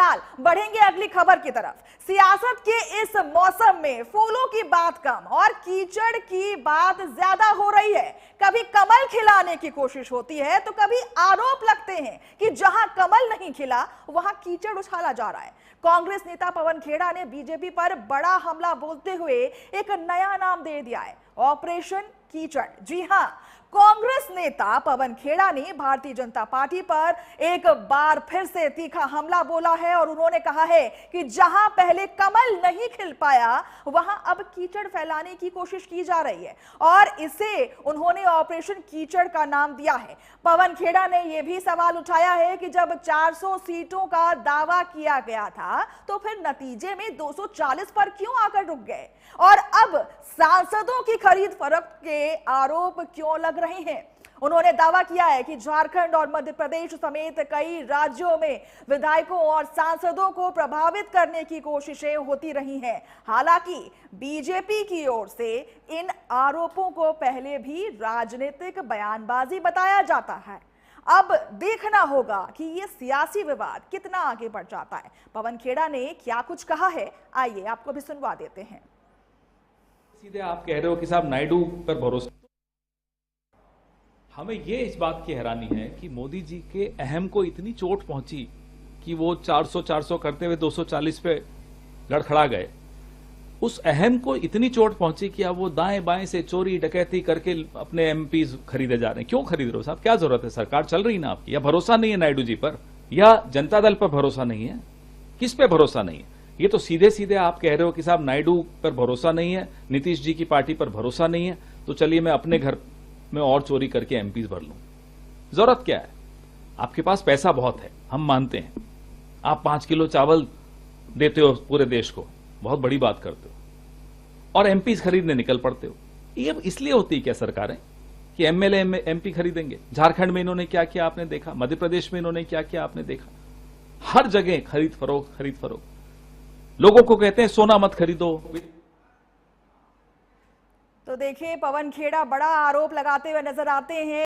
फिलहाल बढ़ेंगे अगली खबर की तरफ। सियासत के इस मौसम में फूलों की बात कम और कीचड़ की बात ज्यादा हो रही है। कभी कमल खिलाने की कोशिश होती है तो कभी आरोप लगते हैं कि जहां कमल नहीं खिला वहां कीचड़ उछाला जा रहा है। कांग्रेस नेता पवन खेड़ा ने बीजेपी पर बड़ा हमला बोलते हुए एक नया नाम दे दिया है, ऑपरेशन कीचड़। जी हां, कांग्रेस नेता पवन खेड़ा ने भारतीय जनता पार्टी पर एक बार फिर से तीखा हमला बोला है और उन्होंने कहा है कि जहां पहले कमल नहीं खिल पाया वहां अब कीचड़ फैलाने की कोशिश की जा रही है और इसे उन्होंने ऑपरेशन कीचड़ का नाम दिया है। पवन खेड़ा ने यह भी सवाल उठाया है कि जब 400 सीटों का दावा किया गया था तो फिर नतीजे में 240 पर क्यों आकर रुक गए और अब सांसदों की खरीद फरोख्त के आरोप क्यों लग रहे हैं। उन्होंने दावा किया है कि झारखंड और मध्य प्रदेश समेत कई राज्यों में विधायकों और सांसदों को प्रभावित करने की कोशिशें होती रही हैं। हालांकि बीजेपी की ओर से इन आरोपों को पहले भी राजनीतिक बयानबाजी बताया जाता है। अब देखना होगा कि ये सियासी विवाद कितना आगे बढ़ जाता है। पवन खेड़ा ने क्या कुछ कहा है, आइए आपको भी सुनवा देते हैं। सीधे आप कह रहे हो कि साहब नायडू पर भरोसा, हमें ये इस बात की हैरानी है कि मोदी जी के अहम को इतनी चोट पहुंची कि वो 400 करते हुए 240 पे लड़खड़ा गए। उस अहम को इतनी चोट पहुंची कि अब वो दाएं बाएं से चोरी डकैती करके अपने एमपीज खरीदे जा रहे हैं। क्यों खरीद रहे हो साहब, क्या जरूरत है? सरकार चल रही ना आपकी, या भरोसा नहीं है नायडू जी पर, या जनता दल पर भरोसा नहीं है? किस पे भरोसा नहीं है? ये तो सीधे सीधे आप कह रहे हो कि साहब नायडू पर भरोसा नहीं है, नीतीश जी की पार्टी पर भरोसा नहीं है, तो चलिए मैं अपने घर में और चोरी करके एमपीज भर लूं। जरूरत क्या है? आपके पास पैसा बहुत है, हम मानते हैं। आप 5 किलो चावल देते हो पूरे देश को, बहुत बड़ी बात करते हो, और एमपीज खरीदने निकल पड़ते हो। ये इसलिए होती है क्या सरकारें कि एमएलए एमपी खरीदेंगे? झारखंड में इन्होंने क्या किया आपने देखा, मध्य प्रदेश में इन्होंने क्या किया आपने देखा। हर जगह खरीद फरोख्त। लोगों को कहते हैं सोना मत खरीदो। तो देखिए, पवन खेड़ा बड़ा आरोप लगाते हुए नजर आते हैं।